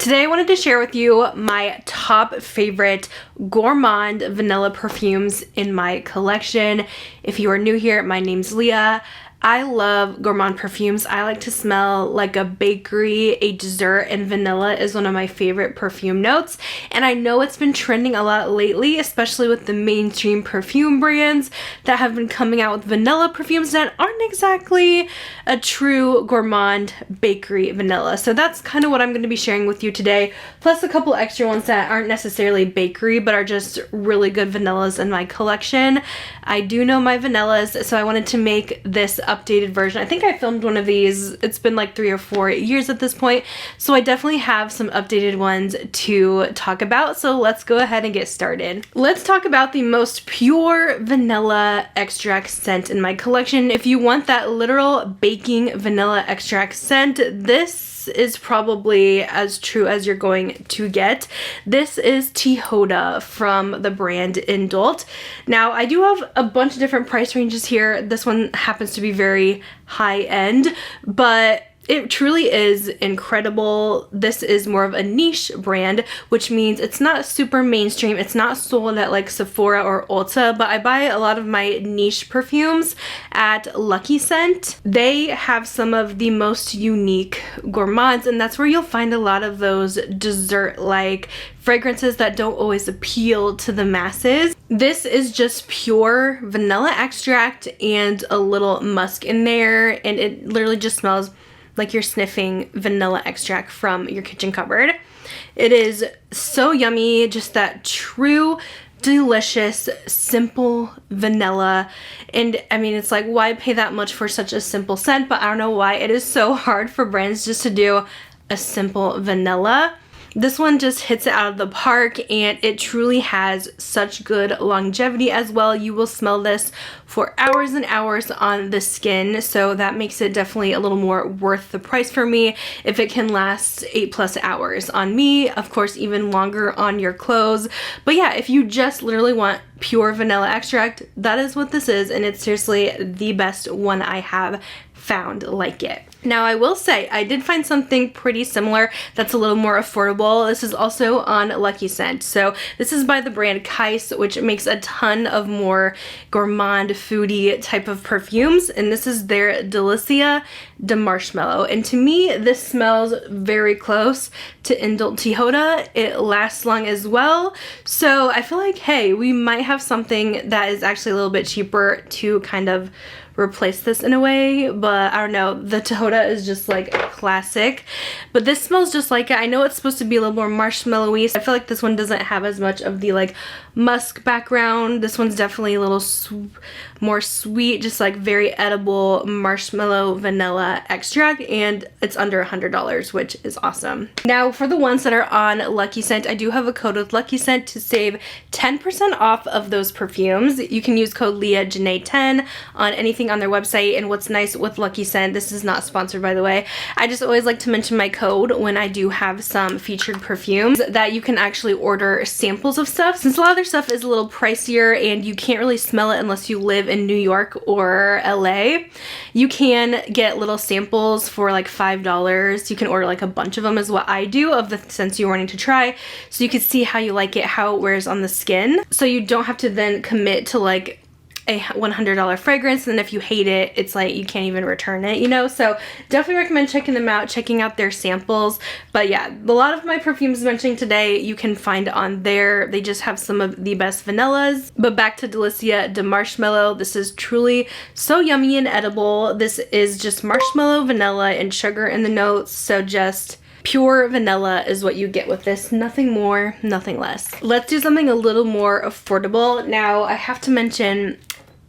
Today I wanted to share with you my top favorite Gourmand vanilla perfumes in my collection. If you are new here, my name's Leah. I love Gourmand perfumes. I like to smell like a bakery, a dessert, and vanilla is one of my favorite perfume notes. And I know it's been trending a lot lately, especially with the mainstream perfume brands that have been coming out with vanilla perfumes that aren't exactly a true Gourmand bakery vanilla. So that's kind of what I'm going to be sharing with you today, plus a couple extra ones that aren't necessarily bakery but are just really good vanillas in my collection. I do know my vanillas, so I wanted to make this updated version. I think I filmed one of these. It's been like 3 or 4 years at this point, so I definitely have some updated ones to talk about. So let's go ahead and get started. Let's talk about the most pure vanilla extract scent in my collection. If you want that literal baking vanilla extract scent, this is probably as true as you're going to get. This is Tia from the brand Indult. Now, I do have a bunch of different price ranges here. This one happens to be very high end, but it truly is incredible. This is more of a niche brand, which means it's not super mainstream. It's not sold at like Sephora or Ulta, but I buy a lot of my niche perfumes at Lucky Scent. They have some of the most unique gourmands, and that's where you'll find a lot of those dessert-like fragrances that don't always appeal to the masses. This is just pure vanilla extract and a little musk in there, and it literally just smells like you're sniffing vanilla extract from your kitchen cupboard. It is so yummy, just that true, delicious, simple vanilla. And I mean, it's like, why pay that much for such a simple scent? But I don't know why it is so hard for brands just to do a simple vanilla. This one just hits it out of the park, and it truly has such good longevity as well. You will smell this for hours and hours on the skin, so that makes it definitely a little more worth the price for me if it can last 8+ hours on me, of course even longer on your clothes. But yeah, if you just literally want pure vanilla extract, that is what this is, and it's seriously the best one I have found like it. Now, I will say I did find something pretty similar that's a little more affordable. This is also on Lucky Scent. So this is by the brand Kais, which makes a ton of more gourmand foodie type of perfumes, and this is their Delissa de Marshmallow. And to me, this smells very close to Indult Tia. It lasts long as well, so I feel like, hey, we might have something that is actually a little bit cheaper to kind of replace this in a way. But I don't know, the Tia is just like classic, but this smells just like it. I know it's supposed to be a little more marshmallowy, so I feel like this one doesn't have as much of the like musk background. This one's definitely a little more sweet, just like very edible marshmallow vanilla extract, and it's under $100, which is awesome. Now, for the ones that are on Lucky Scent, I do have a code with Lucky Scent to save 10% off of those perfumes. You can use code LEAHJANAE 10 on anything on their website. And what's nice with Lucky Scent, this is not sponsored by the way, I just always like to mention my code when I do have some featured perfumes, that you can actually order samples of stuff, since a lot of their stuff is a little pricier and you can't really smell it unless you live in New York or LA. You can get little samples for like $5. You can order like a bunch of them, is what I do, of the scents you're wanting to try, so you can see how you like it, how it wears on the skin, so you don't have to then commit to like a $100 fragrance, and then if you hate it, it's like you can't even return it, you know? So definitely recommend checking them out, checking out their samples. But yeah, a lot of my perfumes mentioning today you can find on there. They just have some of the best vanillas. But back to Delissa de Marshmallow, this is truly so yummy and edible. This is just marshmallow, vanilla, and sugar in the notes, so just pure vanilla is what you get with this. Nothing more, nothing less. Let's do something a little more affordable. Now, I have to mention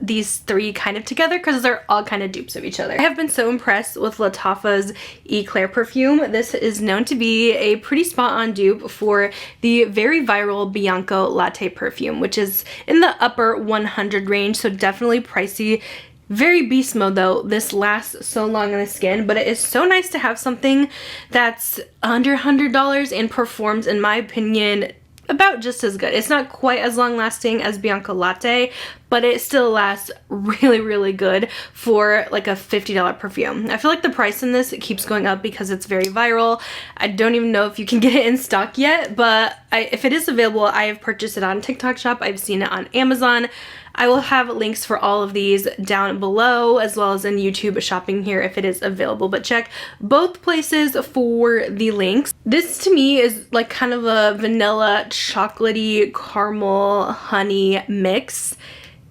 these three kind of together because they're all kind of dupes of each other. I have been so impressed with Lattafa's Eclair perfume. This is known to be a pretty spot on dupe for the very viral Bianco Latte perfume, which is in the upper 100 range, so definitely pricey. Very beast mode though. This lasts so long on the skin, but it is so nice to have something that's under $100 and performs, in my opinion, about just as good. It's not quite as long lasting as Bianco Latte, but it still lasts really, really good for like a $50 perfume. I feel like the price in this keeps going up because it's very viral. I don't even know if you can get it in stock yet, but if it is available, I have purchased it on TikTok shop. I've seen it on Amazon. I will have links for all of these down below, as well as in YouTube shopping here if it is available, but check both places for the links. This to me is like kind of a vanilla chocolatey caramel honey mix.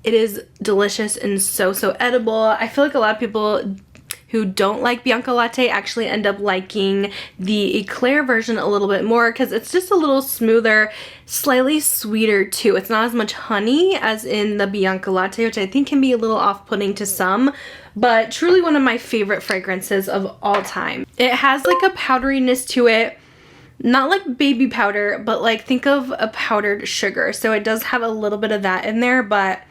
It is delicious and so edible. I feel like a lot of people who don't like Bianco Latte actually end up liking the Eclair version a little bit more because it's just a little smoother, slightly sweeter too. It's not as much honey as in the Bianco Latte, which I think can be a little off-putting to some, but truly one of my favorite fragrances of all time. It has like a powderiness to it. Not like baby powder, but like think of a powdered sugar. So it does have a little bit of that in there, but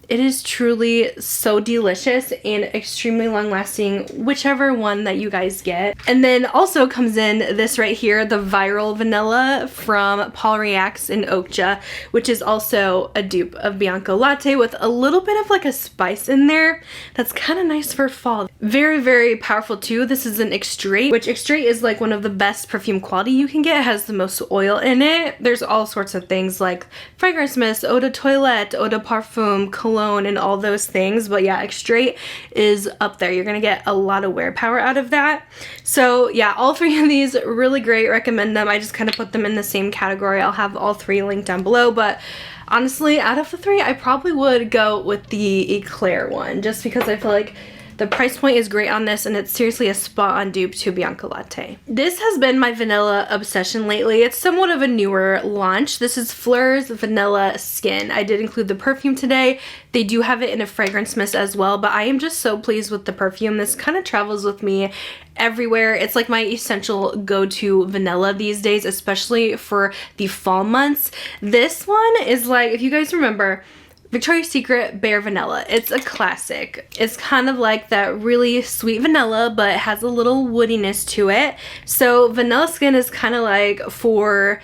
it is truly so delicious and extremely long lasting, whichever one that you guys get. And then also comes in this right here, the Viral Vanilla from Paul Reacts in Okja, which is also a dupe of Bianco Latte with a little bit of like a spice in there. That's kind of nice for fall. Very, very powerful too. This is an extrait, which extrait is like one of the best perfume quality you can get. It has the most oil in it. There's all sorts of things like fragrance mist, eau de toilette, eau de parfum, cologne, and all those things, but yeah, extrait is up there. You're gonna get a lot of wear power out of that. So yeah, all three of these really great, recommend them. I just kind of put them in the same category. I'll have all three linked down below, but honestly, out of the three, I probably would go with the Eclair one just because I feel like the price point is great on this, and it's seriously a spot-on dupe to Bianco Latte. This has been my vanilla obsession lately. It's somewhat of a newer launch. This is Fleur's Vanilla Skin. I did include the perfume today. They do have it in a fragrance mist as well, but I am just so pleased with the perfume. This kind of travels with me everywhere. It's like my essential go-to vanilla these days, especially for the fall months. This one is like, if you guys remember, Victoria's Secret Bare Vanilla. It's a classic. It's kind of like that really sweet vanilla, but it has a little woodiness to it. So Vanilla Skin is kind of like for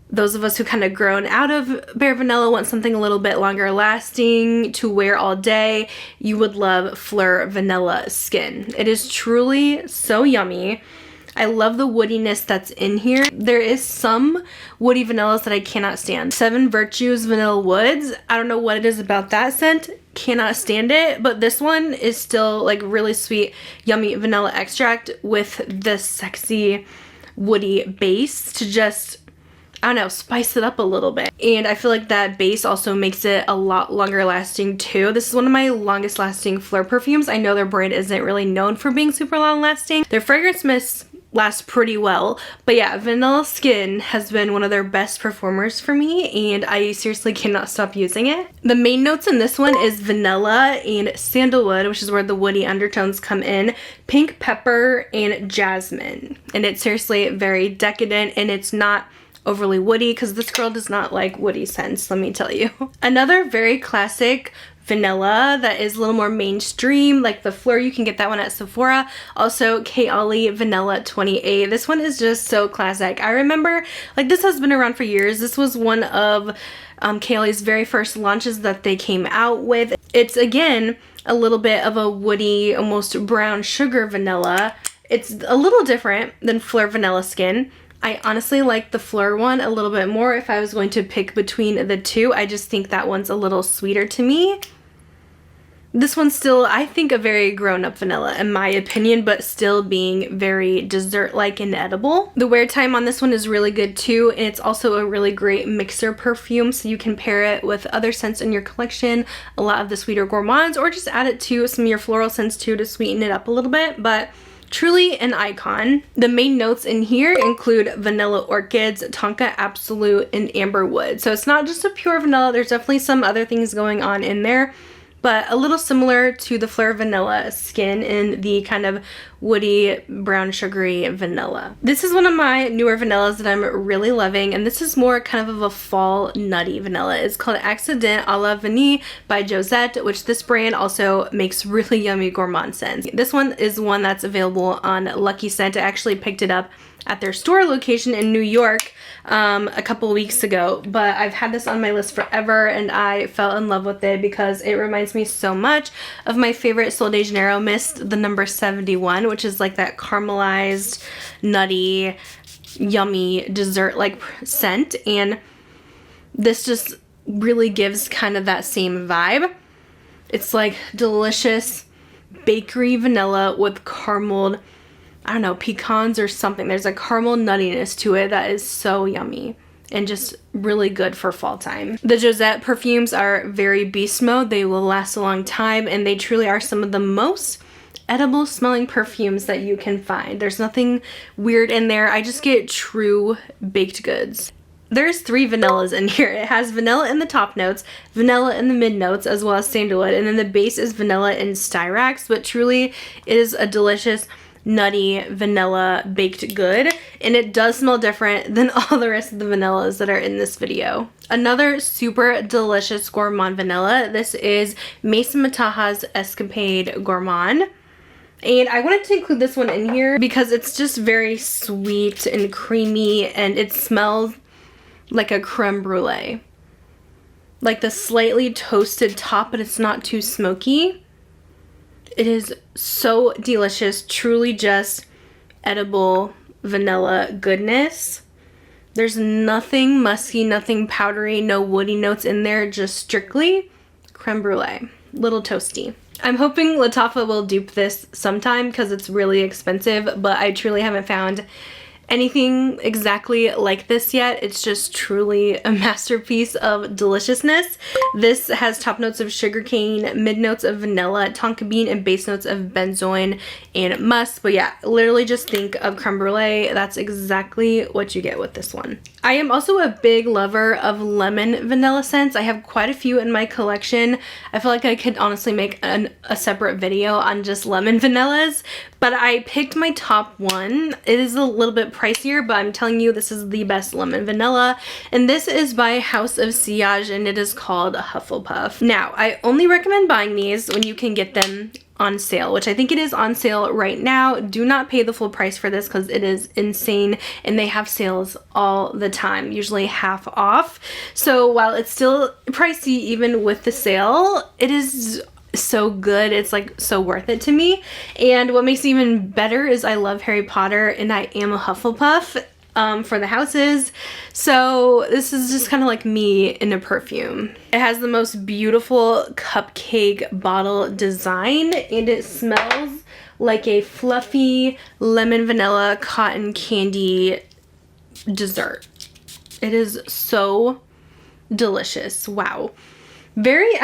those of us who kind of grown out of Bare Vanilla, want something a little bit longer lasting to wear all day. You would love Fleur Vanilla Skin. It is truly so yummy. I love the woodiness that's in here. There is some woody vanillas that I cannot stand. Seven Virtues Vanilla Woods. I don't know what it is about that scent. Cannot stand it, but this one is still like really sweet, yummy vanilla extract with this sexy woody base to just, I don't know, spice it up a little bit. And I feel like that base also makes it a lot longer lasting too. This is one of my longest lasting Fleur perfumes. I know their brand isn't really known for being super long lasting. Their fragrance mists last pretty well, but yeah, Vanilla Skin has been one of their best performers for me, and I seriously cannot stop using it. The main notes in this one is vanilla and sandalwood, which is where the woody undertones come in, pink pepper, and jasmine. And it's seriously very decadent, and it's not overly woody because this girl does not like woody scents, let me tell you. Another very classic vanilla that is a little more mainstream, like the Fleur, you can get that one at Sephora. Also Kayali Vanilla 28. This one is just so classic. I remember, like, this has been around for years. This was one of Kayali's very first launches that they came out with. It's again a little bit of a woody, almost brown sugar vanilla. It's a little different than Fleur Vanilla Skin. I honestly like the Fleur one a little bit more if I was going to pick between the two. I just think that one's a little sweeter to me. This one's still, I think, a very grown-up vanilla in my opinion, but still being very dessert-like and edible. The wear time on this one is really good too, and it's also a really great mixer perfume, so you can pair it with other scents in your collection, a lot of the sweeter gourmands, or just add it to some of your floral scents too to sweeten it up a little bit, but truly an icon. The main notes in here include vanilla orchids, tonka absolute, and amber wood. So it's not just a pure vanilla, there's definitely some other things going on in there, but a little similar to the Fleur Vanilla Skin in the kind of woody, brown, sugary vanilla. This is one of my newer vanillas that I'm really loving, and this is more kind of a fall nutty vanilla. It's called Accident à la Vanille by Josette, which this brand also makes really yummy gourmand scents. This one is one that's available on Lucky Scent. I actually picked it up at their store location in New York a couple weeks ago, but I've had this on my list forever and I fell in love with it because it reminds me so much of my favorite Sol de Janeiro mist, the number 71, which is like that caramelized, nutty, yummy dessert-like scent, and this just really gives kind of that same vibe. It's like delicious bakery vanilla with carameled, I don't know, pecans or something. There's a caramel nuttiness to it that is so yummy and just really good for fall time. The Josette perfumes are very beast mode. They will last a long time and they truly are some of the most edible smelling perfumes that you can find. There's nothing weird in there. I just get true baked goods. There's 3 vanillas in here. It has vanilla in the top notes, vanilla in the mid notes, as well as sandalwood, and then the base is vanilla and styrax, but truly it is a delicious nutty vanilla baked good, and it does smell different than all the rest of the vanillas that are in this video. Another super delicious gourmand vanilla. This is Mesa Maquillaje's Escapade Gourmand. And I wanted to include this one in here because it's just very sweet and creamy, and it smells like a creme brulee. Like the slightly toasted top, but it's not too smoky. It is so delicious, truly just edible vanilla goodness. There's nothing musky, nothing powdery, no woody notes in there, just strictly creme brulee, little toasty. I'm hoping Lattafa will dupe this sometime because it's really expensive, but I truly haven't found anything exactly like this yet. It's just truly a masterpiece of deliciousness. This has top notes of sugarcane, mid notes of vanilla, tonka bean, and base notes of benzoin and musk. But yeah, literally just think of creme brulee. That's exactly what you get with this one. I am also a big lover of lemon vanilla scents. I have quite a few in my collection. I feel like I could honestly make a separate video on just lemon vanillas, but I picked my top one. It is a little bit pricier, but I'm telling you this is the best lemon vanilla, and this is by House of Sillage, and it is called Hufflepuff. Now, I only recommend buying these when you can get them on sale, which I think it is on sale right now. Do not pay the full price for this because it is insane, and they have sales all the time, usually half off. So while it's still pricey even with the sale, it is so good. It's like so worth it to me. And what makes it even better is I love Harry Potter and I am a Hufflepuff for the houses. So this is just kind of like me in a perfume. It has the most beautiful cupcake bottle design, and it smells like a fluffy lemon vanilla cotton candy dessert. It is so delicious. Wow. It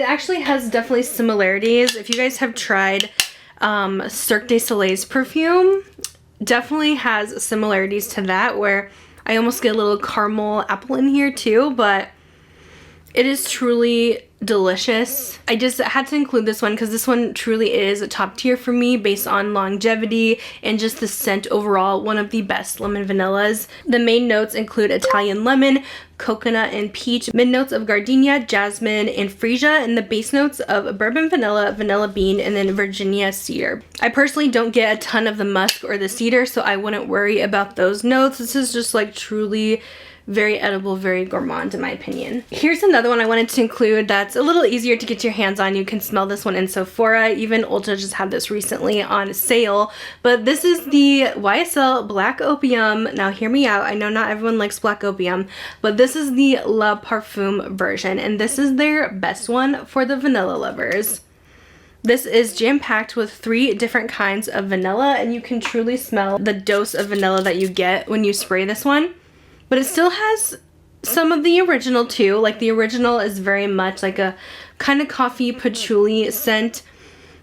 actually has definitely similarities. If you guys have tried Cirque du Soleil's perfume, definitely has similarities to that, where I almost get a little caramel apple in here too, but it is truly delicious. I just had to include this one because this one truly is a top tier for me based on longevity and just the scent overall. One of the best lemon vanillas. The main notes include Italian lemon, coconut, and peach. Mid notes of gardenia, jasmine, and freesia, and the base notes of bourbon vanilla, vanilla bean, and then Virginia cedar. I personally don't get a ton of the musk or the cedar, so I wouldn't worry about those notes. This is just like truly very edible, very gourmand in my opinion. Here's another one I wanted to include that's a little easier to get your hands on. You can smell this one in Sephora. Even Ulta just had this recently on sale. But this is the YSL Black Opium. Now hear me out. I know not everyone likes Black Opium, but this is the La Parfum version, and this is their best one for the vanilla lovers. This is jam-packed with 3 different kinds of vanilla, and you can truly smell the dose of vanilla that you get when you spray this one. But it still has some of the original too. Like the original is very much like a kind of coffee patchouli scent.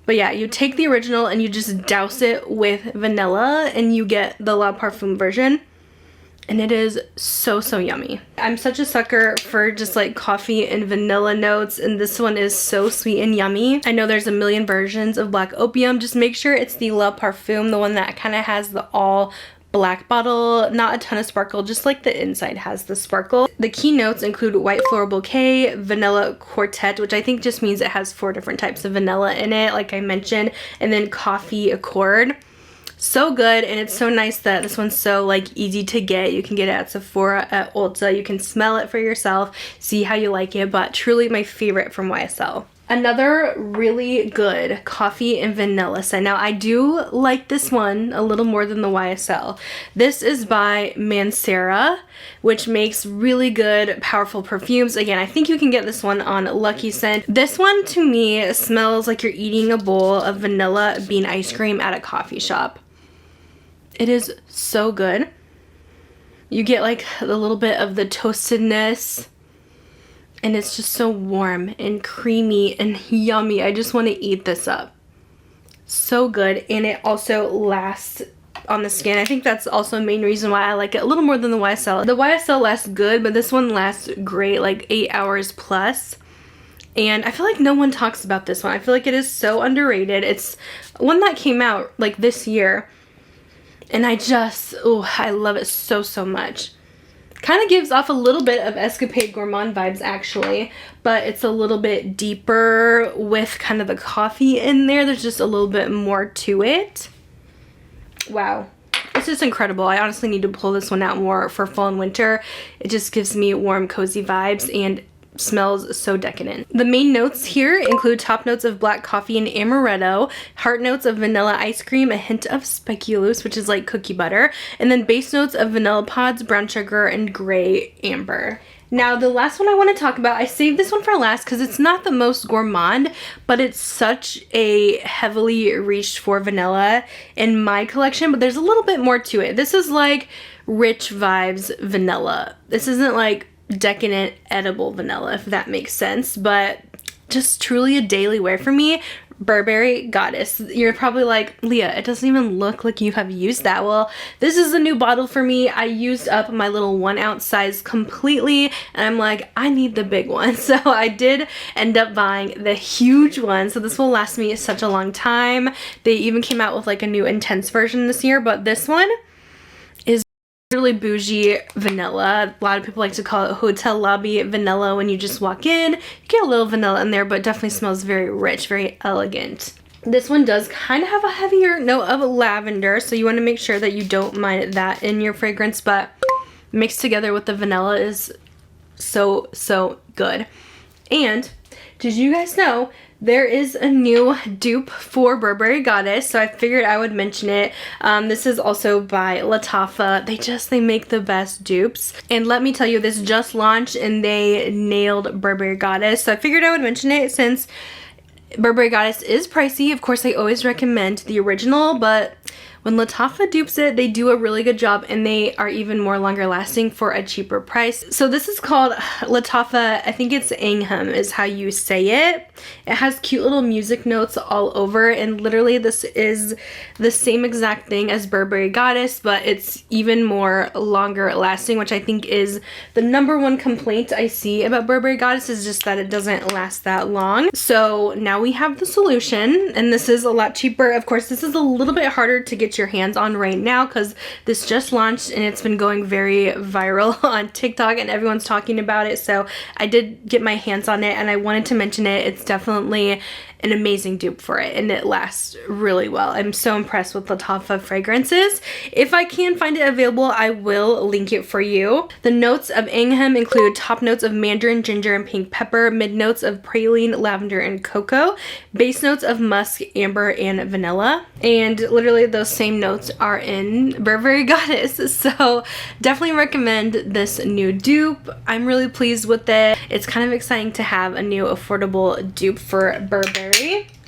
But yeah, you take the original and you just douse it with vanilla and you get the La Parfum version. And it is so, so yummy. I'm such a sucker for just like coffee and vanilla notes, and this one is so sweet and yummy. I know there's a million versions of Black Opium. Just make sure it's the La Parfum, the one that kind of has the all black bottle, not a ton of sparkle, just like the inside has the sparkle. The key notes include white floral bouquet, vanilla quartet, which I think just means it has 4 different types of vanilla in it, like I mentioned, and then coffee accord. So good, and it's so nice that this one's so like easy to get. You can get it at Sephora, at Ulta. You can smell it for yourself, see how you like it, but truly my favorite from YSL. Another really good coffee and vanilla scent. Now I do like this one a little more than the YSL. This is by Mercier, which makes really good, powerful perfumes. Again, I think you can get this one on Lucky Scent. This one to me smells like you're eating a bowl of vanilla bean ice cream at a coffee shop. It is so good. You get like a little bit of the toastedness, and it's just so warm and creamy and yummy. I just want to eat this up. So good, and it also lasts on the skin. I think that's also a main reason why I like it a little more than the YSL. The YSL lasts good, but this one lasts great, like 8 hours plus. And I feel like no one talks about this one. I feel like it is so underrated. It's one that came out like this year, and I love it so, so much. Kind of gives off a little bit of Escapade Gourmand vibes actually, but it's a little bit deeper with kind of the coffee in there. There's just a little bit more to it. Wow. It's just incredible. I honestly need to pull this one out more for fall and winter. It just gives me warm, cozy vibes and smells so decadent. The main notes here include top notes of black coffee and amaretto, heart notes of vanilla ice cream, a hint of speculoos, which is like cookie butter, and then base notes of vanilla pods, brown sugar, and gray amber. Now the last one I want to talk about, I saved this one for last because it's not the most gourmand, but it's such a heavily reached for vanilla in my collection, but there's a little bit more to it. This is like rich vibes vanilla. This isn't like decadent edible vanilla, if that makes sense, but just truly a daily wear for me. Burberry Goddess. You're probably like, Leah, it doesn't even look like you have used that. Well, this is a new bottle for me. I used up my little 1 ounce size completely, and I'm like, I need the big one. So I did end up buying the huge one. So this will last me such a long time. They even came out with like a new intense version this year, but this one is really bougie vanilla. A lot of people like to call it hotel lobby vanilla. When you just walk in, you get a little vanilla in there, but definitely smells very rich, very elegant. This one does kind of have a heavier note of lavender, so you want to make sure that you don't mind that in your fragrance, but mixed together with the vanilla is so, so good. And did you guys know there is a new dupe for Burberry Goddess, so I figured I would mention it. This is also by Lattafa. They make the best dupes. And let me tell you, this just launched and they nailed Burberry Goddess. So I figured I would mention it since Burberry Goddess is pricey. Of course, I always recommend the original, but when Lattafa dupes it, they do a really good job, and they are even more longer lasting for a cheaper price. So this is called Lattafa, I think it's Angham is how you say it. It has cute little music notes all over, and literally this is the same exact thing as Burberry Goddess, but it's even more longer lasting, which I think is the #1 complaint I see about Burberry Goddess, is just that it doesn't last that long. So now we have the solution, and this is a lot cheaper. Of course, this is a little bit harder to get your hands on right now because this just launched and it's been going very viral on TikTok and everyone's talking about it. So I did get my hands on it and I wanted to mention it. It's definitely an amazing dupe for it, and it lasts really well. I'm so impressed with Lattafa fragrances. If I can find it available, I will link it for you. The notes of Angham include top notes of mandarin, ginger, and pink pepper, mid notes of praline, lavender, and cocoa, base notes of musk, amber, and vanilla. And literally those same notes are in Burberry Goddess. So definitely recommend this new dupe. I'm really pleased with it. It's kind of exciting to have a new affordable dupe for Burberry.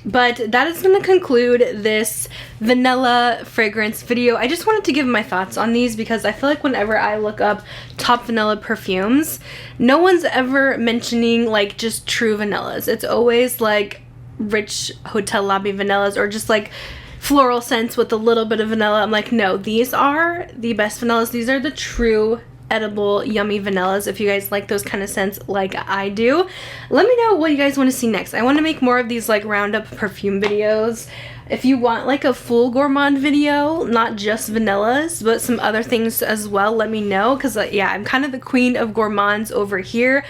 But that is going to conclude this vanilla fragrance video. I just wanted to give my thoughts on these because I feel like whenever I look up top vanilla perfumes, no one's ever mentioning like just true vanillas. It's always like rich hotel lobby vanillas or just like floral scents with a little bit of vanilla. I'm like, no, these are the best vanillas. These are the true edible yummy vanillas. If you guys like those kind of scents like I do, let me know what you guys want to see next. I want to make more of these like roundup perfume videos. If you want like a full gourmand video, not just vanillas but some other things as well, let me know, because yeah, I'm kind of the queen of gourmands over here.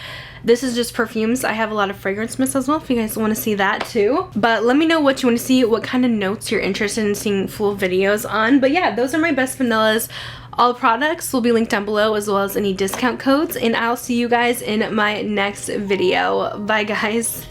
This is just Perfumes. I have a lot of fragrance mists as well if you guys want to see that too. But let me know what you want to see, what kind of notes you're interested in seeing full videos on. But yeah, those are my best vanillas. All products will be linked down below, as well as any discount codes, and I'll see you guys in my next video. Bye guys.